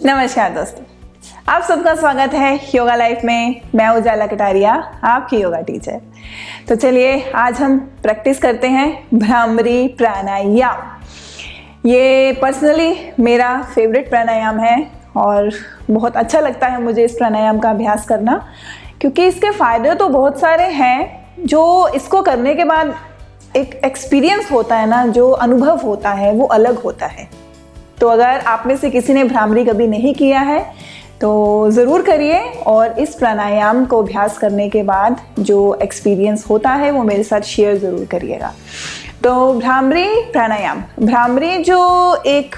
नमस्कार दोस्तों, आप सबका स्वागत है योगा लाइफ में। मैं उजाला कटारिया, आपकी योगा टीचर। तो चलिए आज हम प्रैक्टिस करते हैं भ्रामरी प्राणायाम। ये पर्सनली मेरा फेवरेट प्राणायाम है और बहुत अच्छा लगता है मुझे इस प्राणायाम का अभ्यास करना, क्योंकि इसके फ़ायदे तो बहुत सारे हैं। जो इसको करने के बाद एक एक्सपीरियंस होता है ना, जो अनुभव होता है वो अलग होता है। तो अगर आप में से किसी ने भ्रामरी कभी नहीं किया है तो ज़रूर करिए, और इस प्राणायाम को अभ्यास करने के बाद जो एक्सपीरियंस होता है वो मेरे साथ शेयर ज़रूर करिएगा। तो भ्रामरी प्राणायाम, भ्रामरी जो एक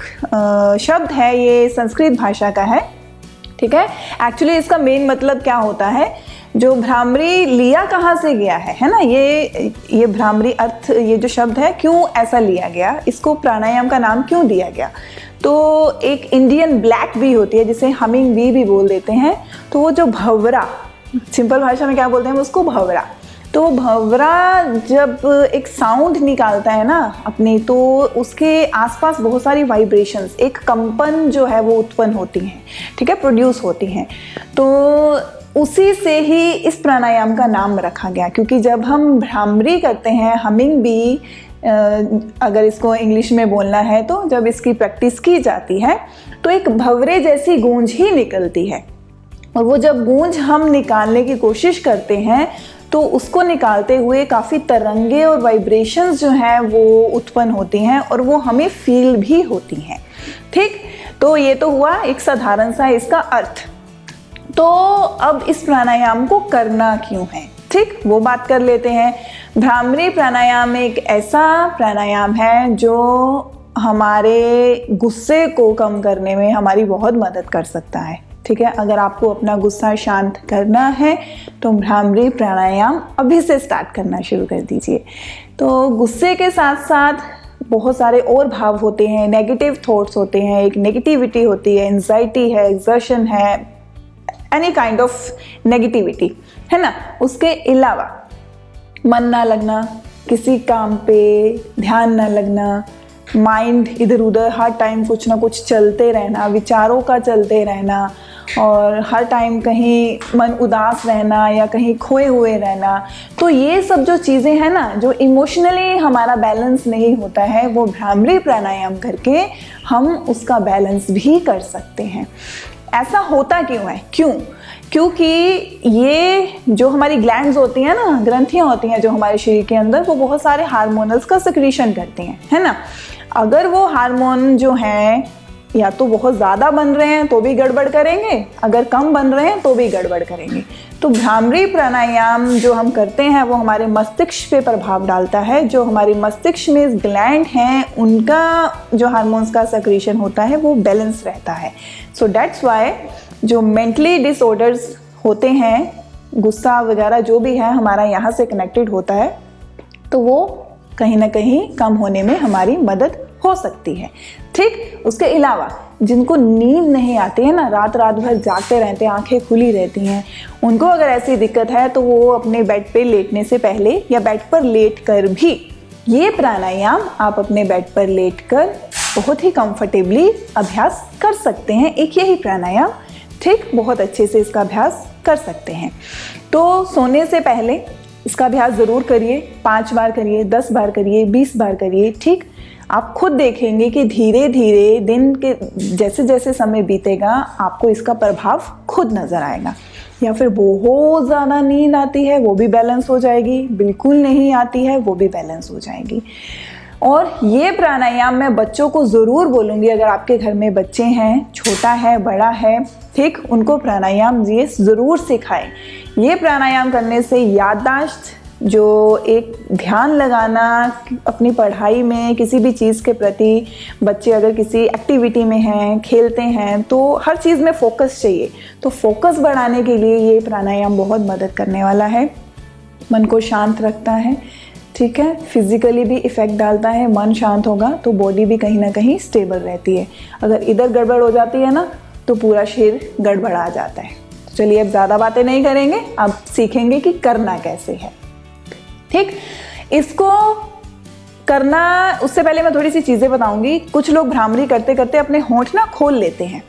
शब्द है ये संस्कृत भाषा का है, ठीक है। एक्चुअली इसका मेन मतलब क्या होता है, जो भ्रामरी लिया कहाँ से गया है ना, ये भ्रामरी अर्थ, ये जो शब्द है क्यों ऐसा लिया गया, इसको प्राणायाम का नाम क्यों दिया गया। तो एक इंडियन ब्लैक बी होती है जिसे हमिंग बी भी बोल देते हैं। तो वो जो भंवरा, सिंपल भाषा में क्या बोलते हैं उसको, भंवरा। तो भंवरा जब एक साउंड निकालता है ना अपनी, तो उसके आसपास बहुत सारी वाइब्रेशंस, एक कंपन जो है वो उत्पन्न होती हैं, ठीक है, प्रोड्यूस होती हैं। तो उसी से ही इस प्राणायाम का नाम रखा गया, क्योंकि जब हम भ्रामरी करते हैं, हमिंग बी अगर इसको इंग्लिश में बोलना है, तो जब इसकी प्रैक्टिस की जाती है तो एक भंवरे जैसी गूंज ही निकलती है। और वो जब गूंज हम निकालने की कोशिश करते हैं तो उसको निकालते हुए काफ़ी तरंगे और वाइब्रेशंस जो हैं वो उत्पन्न होती हैं और वो हमें फील भी होती हैं, ठीक। तो ये तो हुआ एक साधारण सा इसका अर्थ। तो अब इस प्राणायाम को करना क्यों है, ठीक, वो बात कर लेते हैं। भ्रामरी प्राणायाम एक ऐसा प्राणायाम है जो हमारे गुस्से को कम करने में हमारी बहुत मदद कर सकता है, ठीक है। अगर आपको अपना गुस्सा शांत करना है तो भ्रामरी प्राणायाम अभी से स्टार्ट करना शुरू कर दीजिए। तो गुस्से के साथ साथ बहुत सारे और भाव होते हैं, नेगेटिव थॉट्स होते हैं, एक नेगेटिविटी होती है, एंजाइटी है, एग्जर्शन है, एनी काइंड ऑफ नेगेटिविटी है ना। उसके अलावा मन ना लगना, किसी काम पे ध्यान ना लगना, माइंड इधर उधर हर टाइम कुछ ना कुछ चलते रहना, विचारों का चलते रहना, और हर टाइम कहीं मन उदास रहना या कहीं खोए हुए रहना। तो ये सब जो चीज़ें हैं ना, जो इमोशनली हमारा बैलेंस नहीं होता है, वो भ्रामरी प्राणायाम करके हम उसका बैलेंस भी कर सकते हैं। ऐसा होता क्यों है, क्योंकि ये जो हमारी ग्लैंड्स होती हैं ना, ग्रंथियाँ होती हैं जो हमारे शरीर के अंदर, वो बहुत सारे हार्मोनल्स का सिक्रीशन करती हैं, है ना। अगर वो हार्मोन जो हैं या तो बहुत ज़्यादा बन रहे हैं तो भी गड़बड़ करेंगे, अगर कम बन रहे हैं तो भी गड़बड़ करेंगे। तो भ्रामरी प्राणायाम जो हम करते हैं वो हमारे मस्तिष्क पे प्रभाव डालता है। जो हमारे मस्तिष्क में ग्लैंड हैं उनका जो हार्मोन्स का सिक्रीशन होता है वो बैलेंस रहता है। सो दैट्स वाई जो मेंटली डिसऑर्डर्स होते हैं, गुस्सा वगैरह जो भी है हमारा यहाँ से कनेक्टेड होता है, तो वो कहीं ना कहीं कम होने में हमारी मदद हो सकती है, ठीक। उसके अलावा जिनको नींद नहीं आती है ना, रात भर जागते रहते हैं, आंखें खुली रहती हैं, उनको अगर ऐसी दिक्कत है तो वो अपने बेड पे लेटने से पहले या बेड पर लेट कर भी ये प्राणायाम आप अपने बेड पर लेट कर बहुत ही कंफर्टेबली अभ्यास कर सकते हैं। एक यही प्राणायाम, ठीक, बहुत अच्छे से इसका अभ्यास कर सकते हैं। तो सोने से पहले इसका अभ्यास ज़रूर करिए, 5 बार करिए, 10 बार करिए, 20 बार करिए, ठीक। आप खुद देखेंगे कि धीरे धीरे दिन के जैसे जैसे समय बीतेगा आपको इसका प्रभाव खुद नज़र आएगा। या फिर बहुत ज़्यादा नींद आती है वो भी बैलेंस हो जाएगी, बिल्कुल नहीं आती है वो भी बैलेंस हो जाएगी। और ये प्राणायाम मैं बच्चों को ज़रूर बोलूँगी, अगर आपके घर में बच्चे हैं, छोटा है बड़ा है, ठीक, उनको प्राणायाम ये ज़रूर सिखाएं। ये प्राणायाम करने से याददाश्त, जो एक ध्यान लगाना अपनी पढ़ाई में, किसी भी चीज़ के प्रति, बच्चे अगर किसी एक्टिविटी में हैं, खेलते हैं, तो हर चीज़ में फोकस चाहिए। तो फोकस बढ़ाने के लिए ये प्राणायाम बहुत मदद करने वाला है। मन को शांत रखता है, ठीक है, फिजिकली भी इफ़ेक्ट डालता है। मन शांत होगा तो बॉडी भी कहीं ना कहीं स्टेबल रहती है। अगर इधर गड़बड़ हो जाती है ना तो पूरा शरीर गड़बड़ा जाता है। तो चलिए अब ज़्यादा बातें नहीं करेंगे, अब सीखेंगे कि करना कैसे है, ठीक। इसको करना, उससे पहले मैं थोड़ी सी चीज़ें बताऊंगी। कुछ लोग भ्रामरी करते करते अपने होंठ ना खोल लेते हैं,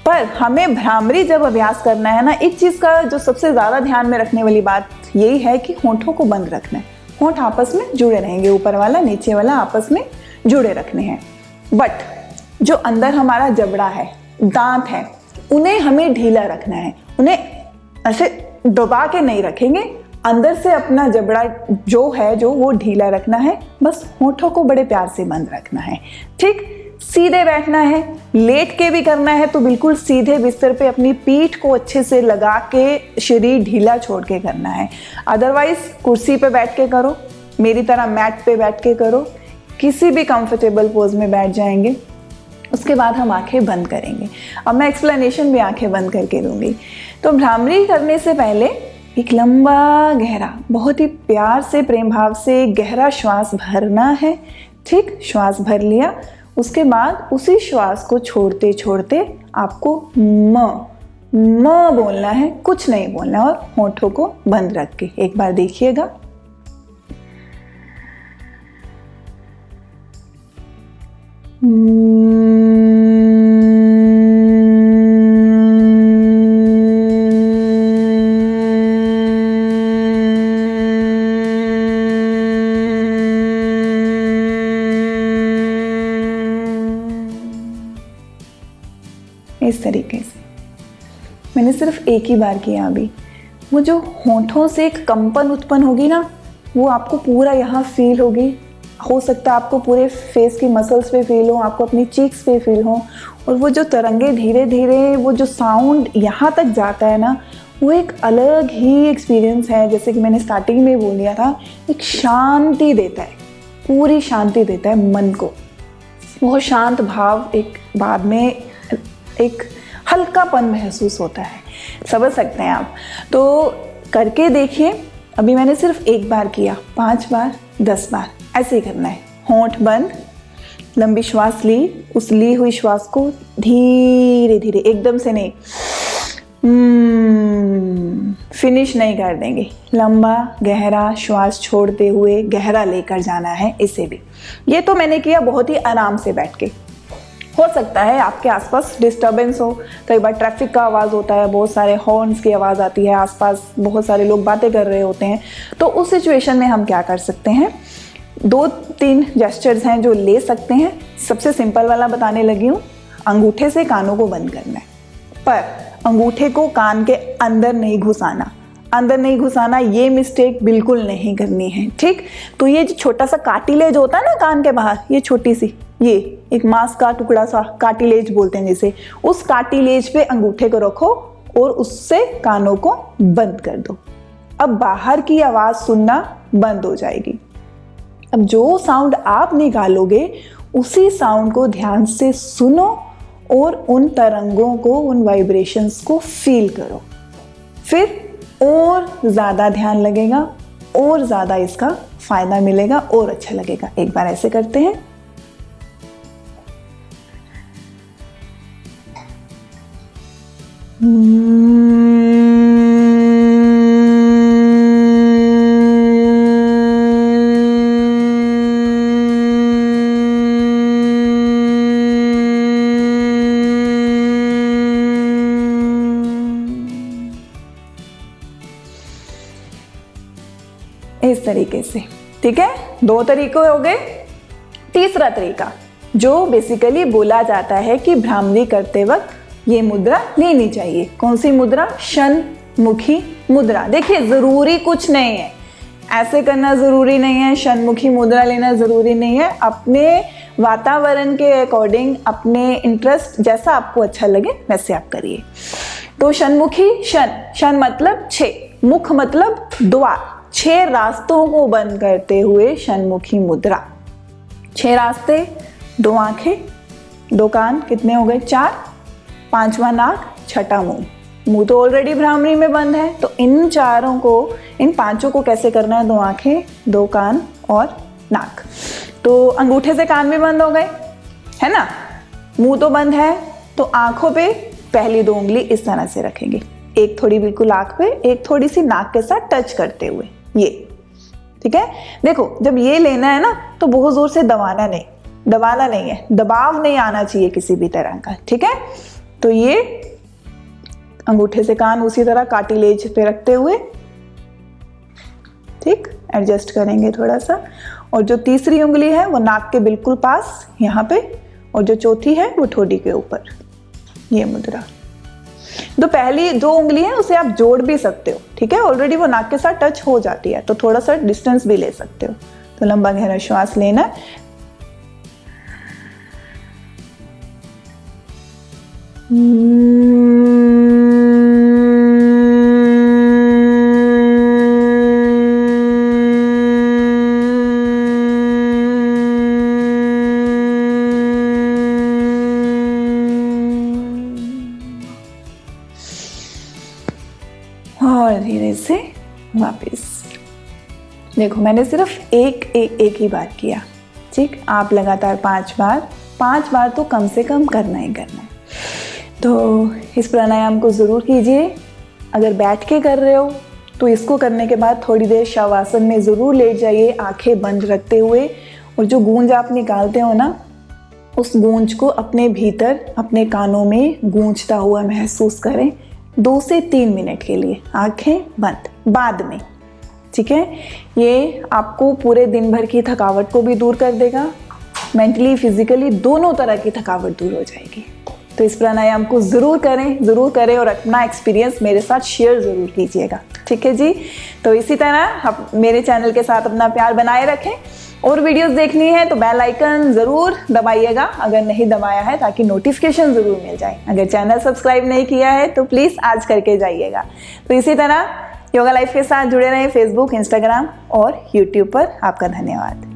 पर हमें भ्रामरी जब अभ्यास करना है ना, एक चीज़ का जो सबसे ज़्यादा ध्यान में रखने वाली बात यही है कि होंठों को बंद रखना है। होंठ आपस में जुड़े रहेंगे, ऊपर वाला नीचे वाला आपस में जुड़े रखने हैं। बट जो अंदर हमारा जबड़ा है, दांत है, उन्हें हमें ढीला रखना है। उन्हें ऐसे दबा के नहीं रखेंगे, अंदर से अपना जबड़ा जो वो ढीला रखना है। बस होंठों को बड़े प्यार से बंद रखना है। ठीक, सीधे बैठना है, लेट के भी करना है तो बिल्कुल सीधे बिस्तर पे अपनी पीठ को अच्छे से लगा के शरीर ढीला छोड़ के करना है। अदरवाइज कुर्सी पे बैठ के करो, मेरी तरह मैट पे बैठ के करो, किसी भी कंफर्टेबल पोज में बैठ जाएंगे। उसके बाद हम आंखें बंद करेंगे। अब मैं एक्सप्लेनेशन भी आंखें बंद करके दूंगी। तो भ्रामरी करने से पहले एक लंबा गहरा, बहुत ही प्यार से, प्रेम भाव से गहरा श्वास भरना है। ठीक, श्वास भर लिया, उसके बाद उसी श्वास को छोड़ते छोड़ते आपको म बोलना है, कुछ नहीं बोलना, और होंठों को बंद रख के एक बार देखिएगा। इस तरीके से मैंने सिर्फ एक ही बार किया। अभी वो जो होंठों से एक कंपन उत्पन्न होगी ना, वो आपको पूरा यहाँ फील होगी। हो सकता है आपको पूरे फेस की मसल्स पे फील हो, आपको अपनी चीक्स पे फील हो, और वो जो तरंगे धीरे धीरे, वो जो साउंड यहाँ तक जाता है ना, वो एक अलग ही एक्सपीरियंस है। जैसे कि मैंने स्टार्टिंग में बोल दिया था, एक शांति देता है, पूरी शांति देता है मन को। वो शांत भाव एक बाद में एक हल्कापन महसूस होता है, समझ सकते हैं आप। तो करके देखिए। अभी मैंने सिर्फ एक बार किया, 5 बार 10 बार ऐसे ही करना है। होंठ बंद, लंबी श्वास ली, उस ली हुई श्वास को धीरे धीरे, एकदम से नहीं, फिनिश नहीं कर देंगे। लंबा गहरा श्वास छोड़ते हुए गहरा लेकर जाना है इसे भी। ये तो मैंने किया बहुत ही आराम से बैठ के। हो सकता है आपके आसपास डिस्टर्बेंस हो, कई बार ट्रैफिक का आवाज़ होता है, बहुत सारे हॉर्न्स की आवाज़ आती है, आसपास बहुत सारे लोग बातें कर रहे होते हैं। तो उस सिचुएशन में हम क्या कर सकते हैं, 2-3 जेस्चर्स हैं जो ले सकते हैं। सबसे सिंपल वाला बताने लगी हूँ। अंगूठे से कानों को बंद करना है, पर अंगूठे को कान के अंदर नहीं घुसाना। अंदर नहीं घुसाना, ये मिस्टेक बिल्कुल नहीं करनी है। ठीक, तो ये जो छोटा सा कार्टिलेज होता है ना कान के बाहर, ये छोटी सी, ये एक मांस का टुकड़ा सा कार्टिलेज बोलते हैं जिसे, उस कार्टिलेज पे अंगूठे को रखो और उससे कानों को बंद कर दो। अब बाहर की आवाज़ सुनना बंद हो जाएगी। अब जो साउंड आप निकालोगे उसी साउंड को ध्यान से सुनो और उन तरंगों को, उन वाइब्रेशंस को फील करो। फिर और ज़्यादा ध्यान लगेगा और ज़्यादा इसका फ़ायदा मिलेगा और अच्छा लगेगा। एक बार ऐसे करते हैं। इस तरीके से, ठीक है। 2 तरीके हो गए। तीसरा तरीका जो बेसिकली बोला जाता है कि भ्रामरी करते वक्त ये मुद्रा लेनी चाहिए। कौन सी मुद्रा? षणमुखी मुद्रा। देखिए, जरूरी कुछ नहीं है, ऐसे करना जरूरी नहीं है, षणमुखी मुद्रा लेना जरूरी नहीं है। अपने वातावरण के अकॉर्डिंग, अपने इंटरेस्ट जैसा आपको अच्छा लगे वैसे आप करिए। तो षणमुखी, षण मतलब 6, मुख मतलब द्वार, 6 रास्तों को बंद करते हुए षणमुखी मुद्रा। 6 रास्ते, 2 आंखें, 2 कान, कितने हो गए? 4, 5वां नाक, 6ठा मुंह। मुंह तो ऑलरेडी भ्रामरी में बंद है, तो इन 4 को, इन 5 को कैसे करना है? 2 आंखें, 2 कान और नाक। तो अंगूठे से कान भी बंद हो गए, है ना। मुंह तो बंद है, तो आंखों पे पहली 2 उंगली इस तरह से रखेंगे, एक थोड़ी बिल्कुल आंख पे, एक थोड़ी सी नाक के साथ टच करते हुए, ये, ठीक है। देखो, जब ये लेना है ना तो बहुत जोर से दबाना नहीं है, दबाव नहीं आना चाहिए किसी भी तरह का, ठीक है। तो ये अंगूठे से कान उसी तरह कार्टिलेज पे रखते हुए, ठीक, एडजस्ट करेंगे थोड़ा सा। और जो तीसरी उंगली है वो नाक के बिल्कुल पास यहाँ पे, और जो चौथी है वो ठोडी के ऊपर, ये मुद्रा। तो पहली 2 उंगली है उसे आप जोड़ भी सकते हो, ठीक है, ऑलरेडी वो नाक के साथ टच हो जाती है, तो थोड़ा सा डिस्टेंस भी ले सकते हो। तो लंबा गहरा श्वास लेना, और धीरे से वापस। देखो मैंने सिर्फ एक ही बार किया, ठीक, आप लगातार 5 बार तो कम से कम करना ही करना है। तो इस प्राणायाम को ज़रूर कीजिए। अगर बैठ के कर रहे हो तो इसको करने के बाद थोड़ी देर शवासन में ज़रूर लेट जाइए, आंखें बंद रखते हुए, और जो गूंज आप निकालते हो ना, उस गूंज को अपने भीतर अपने कानों में गूंजता हुआ महसूस करें 2 से 3 मिनट के लिए, आंखें बंद, बाद में, ठीक है। ये आपको पूरे दिन भर की थकावट को भी दूर कर देगा, मेंटली फिजिकली दोनों तरह की थकावट दूर हो जाएगी। तो इस प्राणायाम को ज़रूर करें और अपना एक्सपीरियंस मेरे साथ शेयर ज़रूर कीजिएगा, ठीक है जी। तो इसी तरह आप मेरे चैनल के साथ अपना प्यार बनाए रखें, और वीडियोस देखनी है तो बेल आइकन ज़रूर दबाइएगा अगर नहीं दबाया है, ताकि नोटिफिकेशन ज़रूर मिल जाए। अगर चैनल सब्सक्राइब नहीं किया है तो प्लीज़ आज करके जाइएगा। तो इसी तरह योगा लाइफ के साथ जुड़े रहें फेसबुक, इंस्टाग्राम और यूट्यूब पर। आपका धन्यवाद।